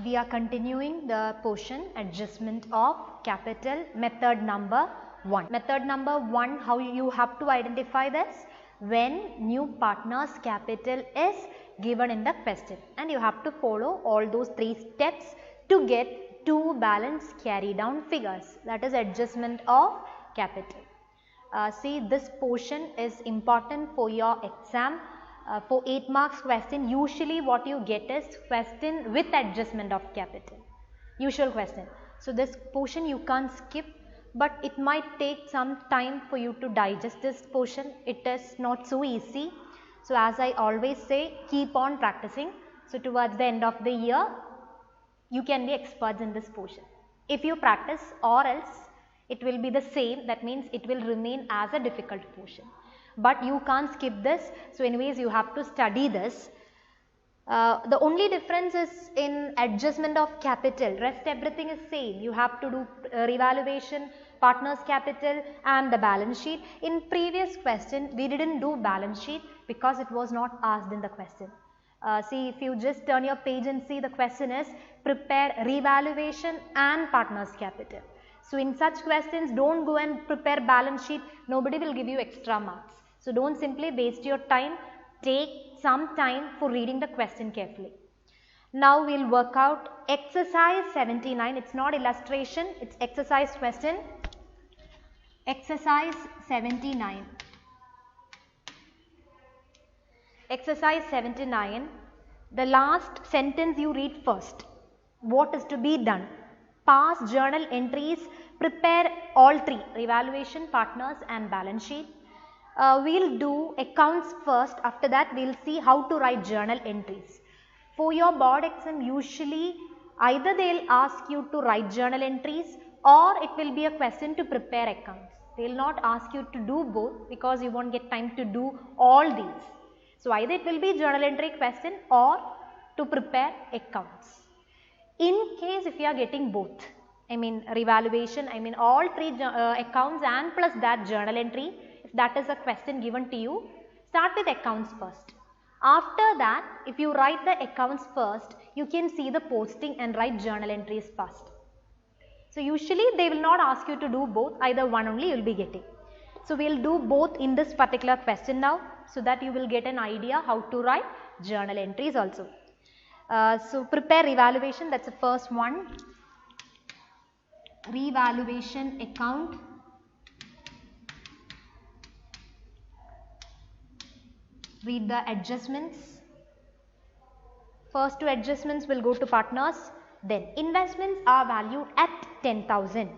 We are continuing the portion adjustment of capital method number 1. Method number 1, how you have to identify this? When new partner's capital is given in the question, and you have to follow all those 3 steps to get 2 balance carry down figures, that is adjustment of capital. See, this portion is important for your exam. For 8 marks question, usually what you get is question with adjustment of capital, usual question. So, this portion you can't skip, but it might take some time for you to digest this portion. It is not so easy. So, as I always say, keep on practicing. So, towards the end of the year, you can be experts in this portion if you practice, or else it will be the same, that means it will remain as a difficult portion. But you can't skip this. So, anyways you have to study this. The only difference is in adjustment of capital, rest everything is same. You have to do revaluation, partner's capital and the balance sheet. In previous question we didn't do balance sheet because it was not asked in the question. See, if you just turn your page and see, the question is prepare revaluation and partner's capital. So, in such questions don't go and prepare balance sheet, nobody will give you extra marks. So, don't simply waste your time, take some time for reading the question carefully. Now, we will work out exercise 79, it is not illustration, it is exercise question. Exercise 79. Exercise 79, the last sentence you read first. What is to be done? Pass journal entries, prepare all 3, revaluation, partners and balance sheet. We will do accounts first, after that we will see how to write journal entries. For your board exam, usually either they will ask you to write journal entries or it will be a question to prepare accounts. They will not ask you to do both because you won't get time to do all these. So, either it will be journal entry question or to prepare accounts. In case if you are getting both, I mean revaluation, I mean all 3 accounts and plus that journal entry, if that is a question given to you, start with accounts first. After that, if you write the accounts first, you can see the posting and write journal entries first. So, usually they will not ask you to do both, either one only you will be getting. So, we will do both in this particular question now, so that you will get an idea how to write journal entries also. So, prepare revaluation, that is the first one. Revaluation account. Read the adjustments. First 2 adjustments will go to partners. Then investments are valued at 10,000.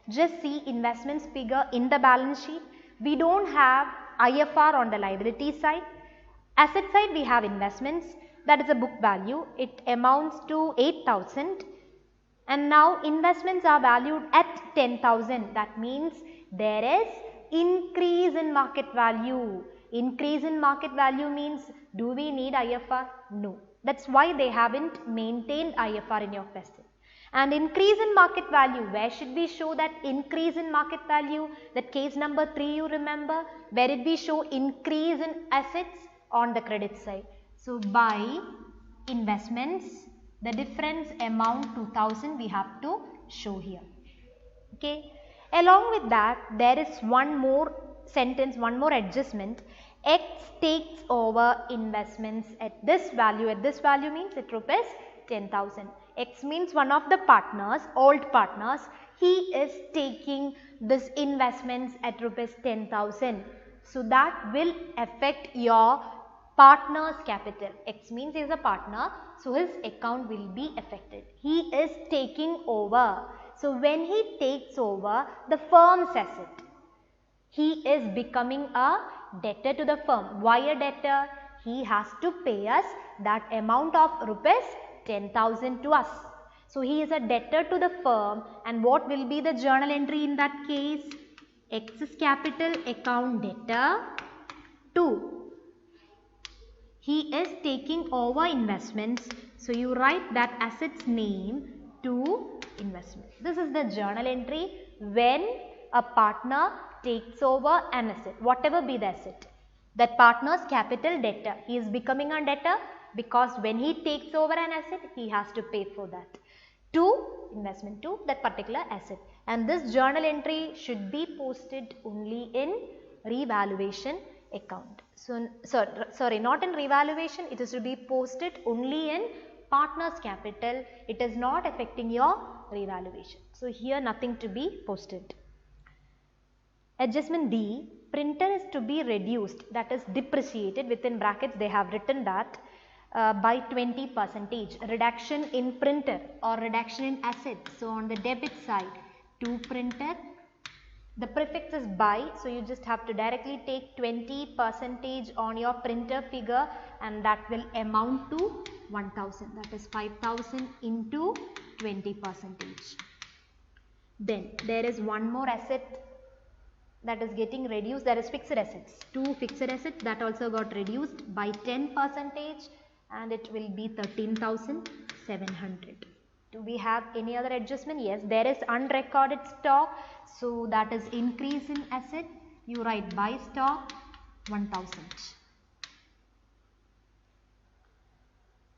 Just see investments figure in the balance sheet. We don't have IFR on the liability side. Asset side we have investments, that is a book value. It amounts to 8,000. And now investments are valued at 10,000. That means there is increase in market value. Increase in market value means, do we need IFR? No. That is why they haven't maintained IFR in your question. And increase in market value, where should we show that increase in market value? That case number 3 you remember, where did we show increase in assets? On the credit side. So, by investments, the difference amount 2000 we have to show here. Okay. Along with that, there is one more sentence, one more adjustment. X takes over investments at this value. At this value means it rupees 10,000. X means one of the partners, old partners, he is taking this investments at rupees 10,000. So, that will affect your partner's capital. X means he is a partner, so his account will be affected. He is taking over. So, when he takes over the firm's asset, he is becoming a debtor to the firm. Why a debtor? He has to pay us that amount of rupees 10,000 to us. So, he is a debtor to the firm, and what will be the journal entry in that case? X's capital account debtor 2. He is taking over investments. So, you write that asset's name to investments. This is the journal entry when a partner takes over an asset, whatever be the asset. That partner's capital debtor, he is becoming a debtor, because when he takes over an asset, he has to pay for that to investment to that particular asset. And this journal entry should be posted only in revaluation account. So, sorry, not in revaluation, it is to be posted only in partner's capital. It is not affecting your revaluation. So, here nothing to be posted. Adjustment D, printer is to be reduced, that is depreciated, within brackets they have written that by 20%, reduction in printer or reduction in assets. So, on the debit side, to printer, the prefix is by, so you just have to directly take 20% on your printer figure, and that will amount to 1000, that is 5000 into 20%. Then there is one more asset that is getting reduced, that is fixed assets. Two fixed assets that also got reduced by 10%, and it will be 13,700. Do we have any other adjustment? Yes, there is unrecorded stock, so that is increase in asset. You write by stock 1000.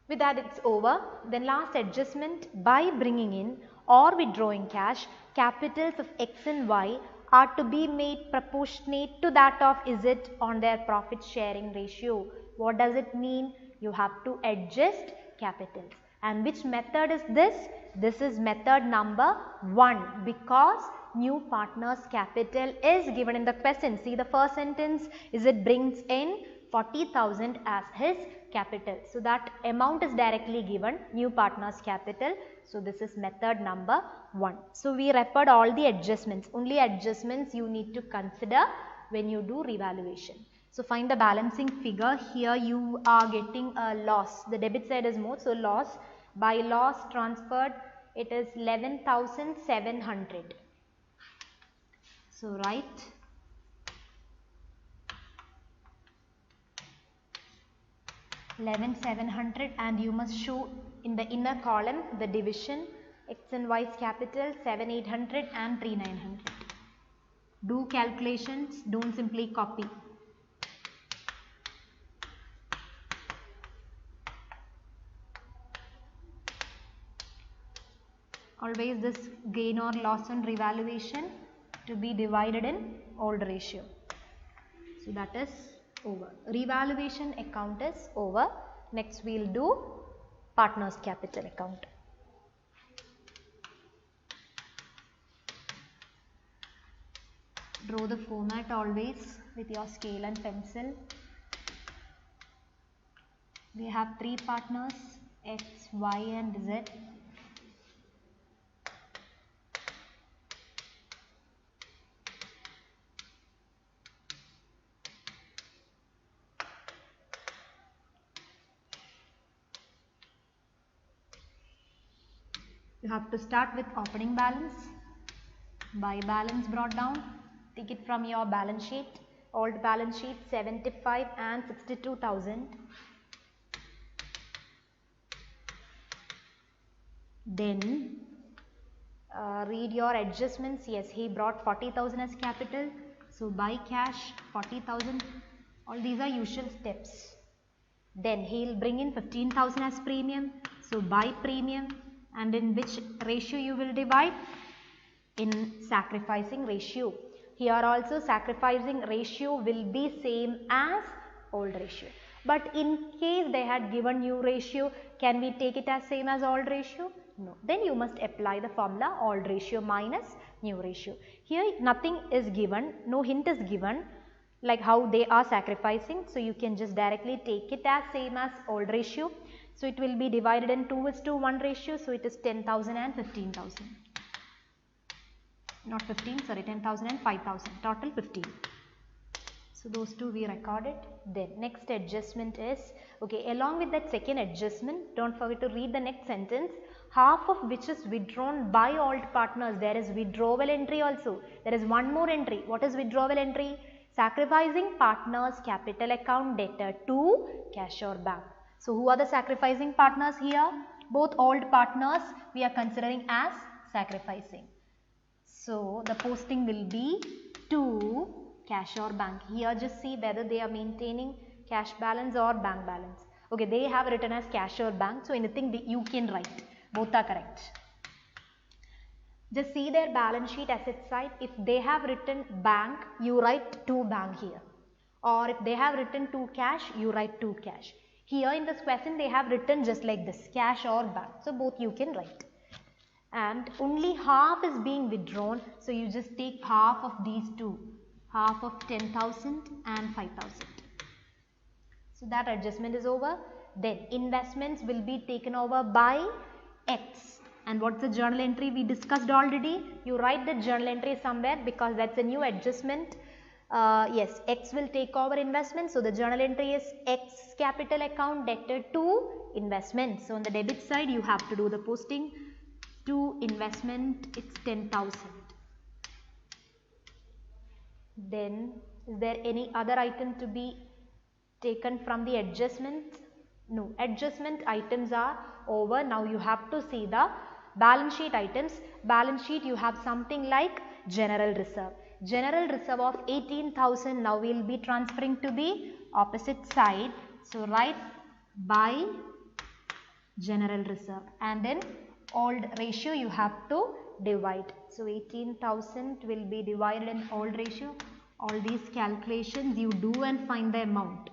With that it's over. Then last adjustment, by bringing in or withdrawing cash, capitals of X and Y are to be made proportionate to that of Z on their profit sharing ratio. What does it mean? You have to adjust capitals. And which method is this? This is method number 1, because new partner's capital is given in the question. See the first sentence, it brings in 40,000 as his capital. So that amount is directly given, new partner's capital. So this is method number 1. So we referred all the adjustments. Only adjustments you need to consider when you do revaluation. So find the balancing figure. Here you are getting a loss. The debit side is more, so loss. By loss transferred, it is 11,700. So write 11,700, and you must show in the inner column the division. X and Y's capital 7,800 and 3,900. Do calculations, don't simply copy. Always this gain or loss on revaluation to be divided in old ratio. So that is over. Revaluation account is over. Next we will do partner's capital account. Draw the format always with your scale and pencil. We have 3 partners, X, Y and Z. You have to start with opening balance, by balance brought down, take it from your balance sheet, old balance sheet 75 and 62,000. Then read your adjustments. Yes, he brought 40,000 as capital, so by cash 40,000. All these are usual steps. Then he will bring in 15,000 as premium, so by premium. And in which ratio you will divide? In sacrificing ratio. Here also sacrificing ratio will be same as old ratio. But in case they had given new ratio, can we take it as same as old ratio? No. Then you must apply the formula old ratio minus new ratio. Here nothing is given, no hint is given like how they are sacrificing. So you can just directly take it as same as old ratio. So it will be divided in 2:1 ratio. So it is 10,000 and 15,000. Not 15, sorry, 10,000 and 5,000. Total 15. So those two we recorded. Then next adjustment is, okay, along with that second adjustment, don't forget to read the next sentence. Half of which is withdrawn by old partners. There is withdrawal entry also. There is one more entry. What is withdrawal entry? Sacrificing partners capital account debtor to cash or bank. So who are the sacrificing partners here? Both old partners we are considering as sacrificing. So the posting will be to cash or bank. Here just see whether they are maintaining cash balance or bank balance. Okay, they have written as cash or bank, so anything you can write. Both are correct. Just see their balance sheet asset side. If they have written bank, you write 2 bank here. Or if they have written 2 cash, you write 2 cash. Here in this question they have written just like this, cash or bank. So both you can write. And only half is being withdrawn. So you just take half of these two. Half of 10,000 and 5,000. So that adjustment is over. Then investments will be taken over by X. And what's the journal entry we discussed already? You write the journal entry somewhere because that's a new adjustment. Yes, X will take over investment. So the journal entry is X capital account debtor to investment. So on the debit side you have to do the posting to investment, it's 10,000. Then is there any other item to be taken from the adjustments? No, adjustment items are over. Now you have to see the balance sheet items. Balance sheet you have something like general reserve. General reserve of 18,000 now we will be transferring to the opposite side. So write by general reserve and then old ratio you have to divide. So 18,000 will be divided in old ratio. All these calculations you do and find the amount.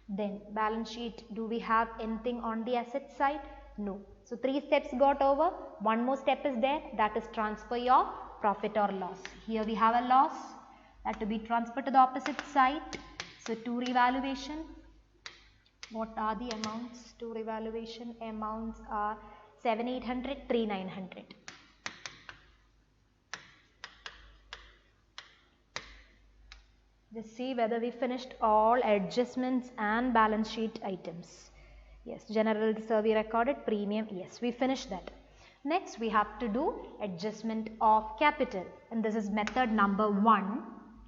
Then balance sheet, do we have anything on the asset side? No. So 3 steps got over. One more step is there, that is transfer your profit or loss. Here we have a loss that to be transferred to the opposite side. So to revaluation, what are the amounts? To revaluation amounts are 7,800, 3,900. Just see whether we finished all adjustments and balance sheet items. Yes, general reserve we recorded, premium, yes, we finished that. Next we have to do adjustment of capital, and this is method number 1.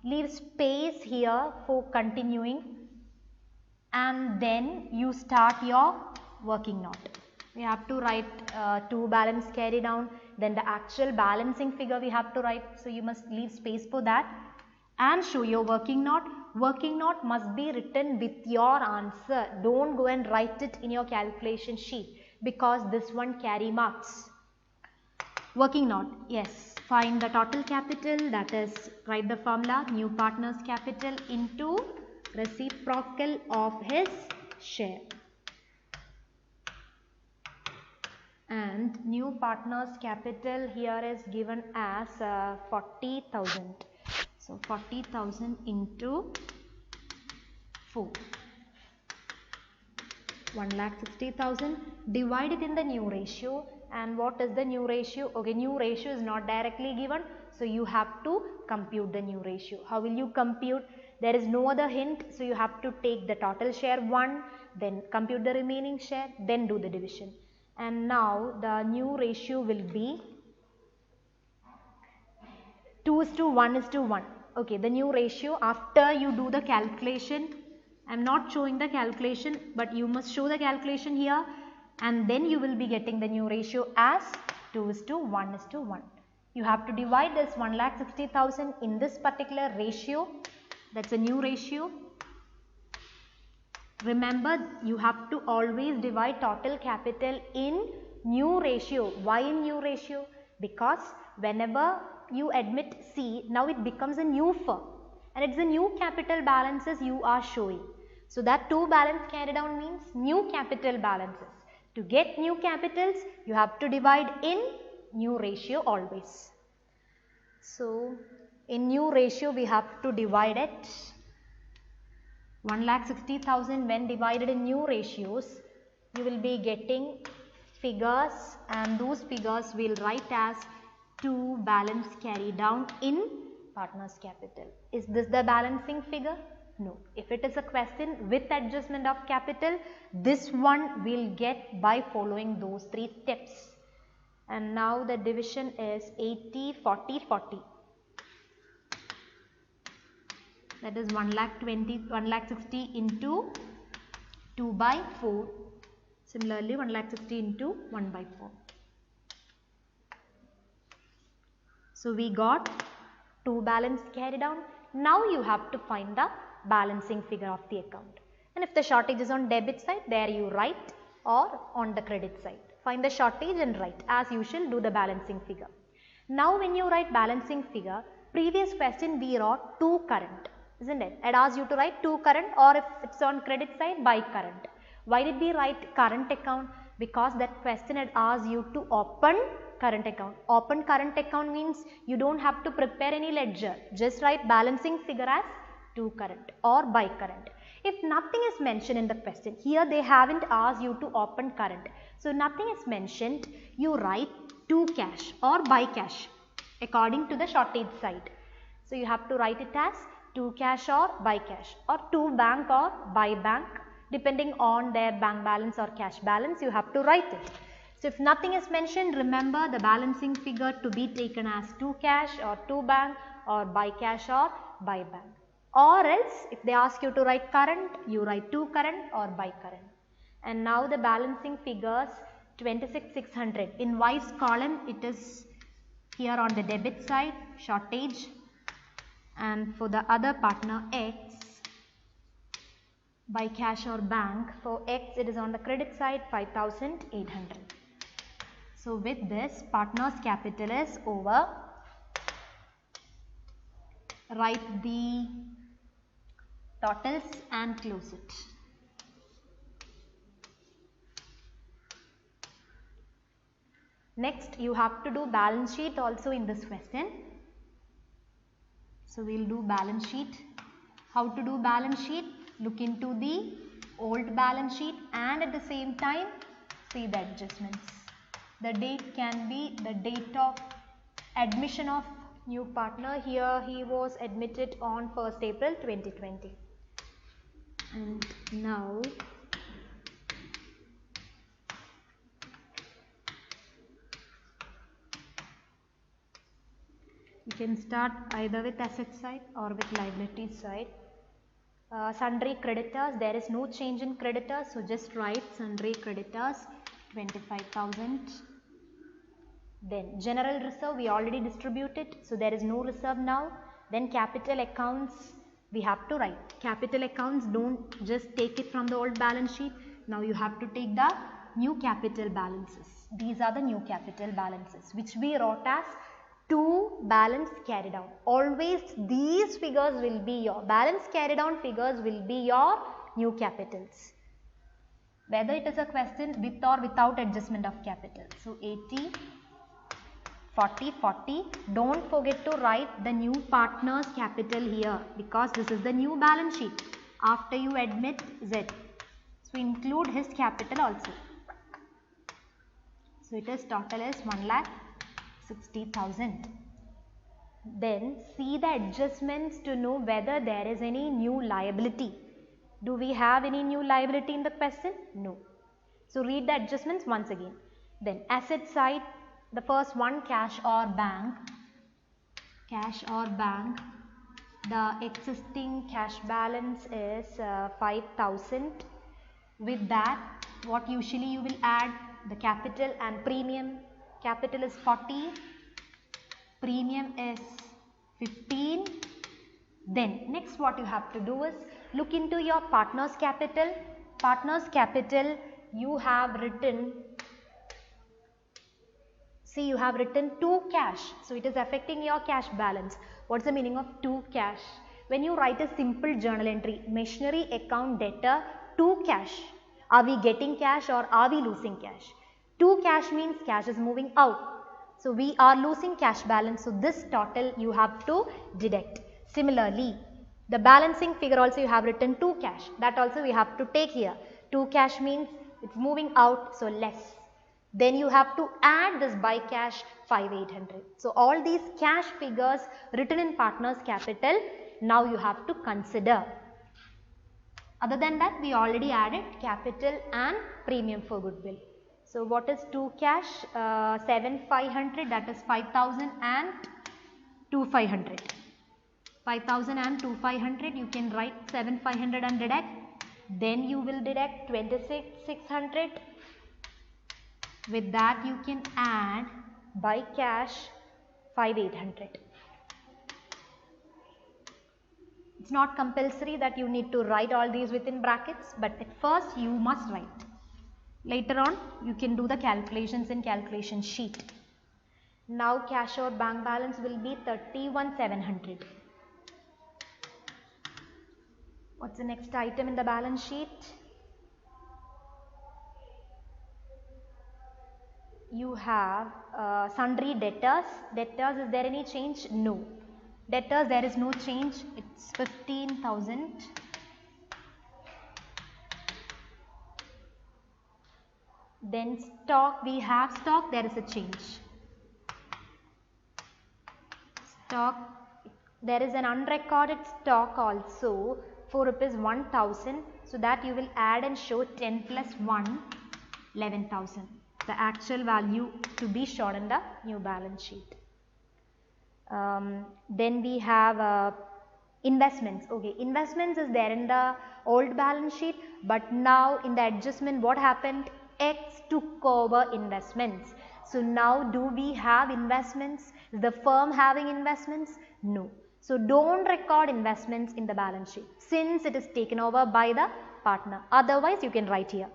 Leave space here for continuing and then you start your working note. We have to write 2 balance carry down, then the actual balancing figure we have to write, so you must leave space for that. And show your working note. Working note must be written with your answer. Don't go and write it in your calculation sheet because this one carry marks. Working note, yes, find the total capital, that is write the formula new partner's capital into reciprocal of his share. And new partner's capital here is given as 40,000. So 40,000 into 4, 1,60,000, divide it in the new ratio. And what is the new ratio? Okay, new ratio is not directly given, so you have to compute the new ratio. How will you compute? There is no other hint, so you have to take the total share 1, then compute the remaining share, then do the division. And now the new ratio will be 2:1:1. Okay, the new ratio after you do the calculation. I am not showing the calculation, but you must show the calculation here, and then you will be getting the new ratio as 2:1:1. You have to divide this 1,60,000 in this particular ratio. That's a new ratio. Remember, you have to always divide total capital in new ratio. Why in new ratio? Because whenever you admit C, now it becomes a new firm and it's the new capital balances you are showing. So that 2 balance carry down means new capital balances. To get new capitals, you have to divide in new ratio always. So in new ratio we have to divide it. 1,60,000 when divided in new ratios, you will be getting figures, and those figures will write as 2 balance carry down in partner's capital. Is this the balancing figure? No. If it is a question with adjustment of capital, this one will get by following those 3 steps. And now the division is 80, 40, 40. That is 1,60,000 into 2 by 4. Similarly, 1,60,000 into 1 by 4. So we got 2 balance carry down. Now you have to find the balancing figure of the account. And if the shortage is on debit side, there you write, or on the credit side. Find the shortage and write. As usual, do the balancing figure. Now when you write balancing figure, previous question we wrote to current, isn't it? It asks you to write to current, or if it's on credit side, by current. Why did we write current account? Because that question had asked you to open current account. Open current account means you don't have to prepare any ledger. Just write balancing figure as to current or by current. If nothing is mentioned in the question, here they haven't asked you to open current. So nothing is mentioned, you write to cash or by cash according to the shortage side. So you have to write it as to cash or by cash, or to bank or by bank, depending on their bank balance or cash balance, you have to write it. So if nothing is mentioned, remember the balancing figure to be taken as to cash or to bank or by cash or by bank. Or else if they ask you to write current, you write to current or by current. And now the balancing figures 26,600. In Y's column it is here on the debit side, shortage, and for the other partner X, by cash or bank, for X it is on the credit side, 5,800. So with this, partner's capital is over. Write the totals and close it. Next, you have to do balance sheet also in this question. So we will do balance sheet. How to do balance sheet? Look into the old balance sheet and at the same time see the adjustments. The date can be the date of admission of new partner. Here he was admitted on 1st April 2020. And now you can start either with asset side or with liability side. Sundry creditors, there is no change in creditors, so just write sundry creditors 25,000. Then general reserve we already distributed, so there is no reserve now. Then capital accounts we have to write. Capital accounts, don't just take it from the old balance sheet. Now you have to take the new capital balances. These are the new capital balances which we wrote as to balance carried out. Always these figures will be your balance carried out figures will be your new capitals, whether it is a question with or without adjustment of capital. So 80, 40, 40. Don't forget to write the new partner's capital here because this is the new balance sheet after you admit Z. So include his capital also. So it is total is 1,60,000. Then see the adjustments to know whether there is any new liability. Do we have any new liability in the question? No. So read the adjustments once again. Then asset side, the first one cash or bank. Cash or bank. The existing cash balance is 5,000. With that, what usually you will add? The capital and premium. Capital is 40, premium is 15. Then next what you have to do is look into your partner's capital. Partner's capital you have written, see you have written to cash. So it is affecting your cash balance. What's the meaning of to cash? When you write a simple journal entry, machinery account debtor to cash. Are we getting cash or are we losing cash? To cash means cash is moving out. So we are losing cash balance. So this total you have to deduct. Similarly, the balancing figure also you have written to cash. That also we have to take here. To cash means it's moving out, so less. Then you have to add this by cash 5,800. So all these cash figures written in partner's capital, now you have to consider. Other than that, we already added capital and premium for goodwill. So what is to cash? 7,500, that is 5,000 and 2,500. 5,000 and 2,500, you can write 7,500 and deduct. Then you will deduct 26,600. With that you can add by cash 5,800. It's not compulsory that you need to write all these within brackets, but at first you must write. Later on you can do the calculations in calculation sheet. Now cash or bank balance will be 31,700. What's the next item in the balance sheet? You have sundry debtors. Debtors, is there any change? No. Debtors, there is no change. It's 15,000. Then stock, we have stock, there is a change. Stock, there is an unrecorded stock also for rupees 1,000. So that you will add and show 10 plus 1, 11,000. The actual value to be shown in the new balance sheet. Then we have investments. Okay, investments is there in the old balance sheet, but now in the adjustment what happened? X took over investments. So now do we have investments? Is the firm having investments? No. So don't record investments in the balance sheet since it is taken over by the partner. Otherwise you can write here.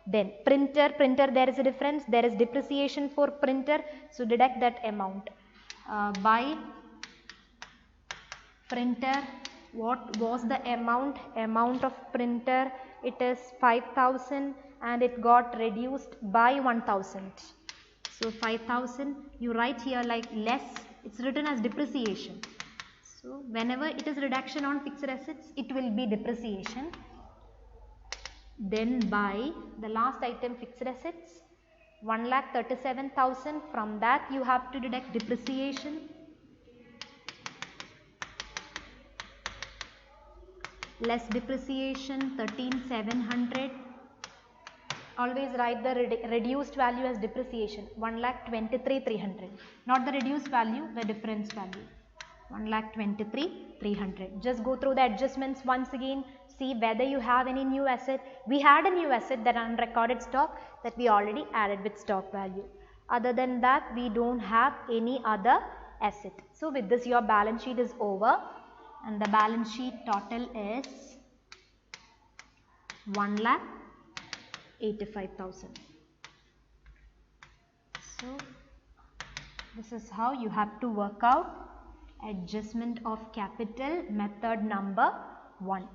Then printer, there is a difference. There is depreciation for printer. So deduct that amount. By printer, what was the amount? Amount of printer, it is 5,000 and it got reduced by 1,000. So 5,000, you write here like less, it's written as depreciation. So whenever it is reduction on fixed assets, it will be depreciation. Then by the last item, fixed assets, 1,37,000. From that you have to deduct depreciation. Less depreciation, 13,700. Always write the reduced value as depreciation, 1,23,300. Not the reduced value, the difference value, 1,23,300. Just go through the adjustments once again. See whether you have any new asset. We had a new asset, that unrecorded stock, that we already added with stock value. Other than that, we don't have any other asset. So with this your balance sheet is over and the balance sheet total is 1,85,000. So this is how you have to work out adjustment of capital method number 1.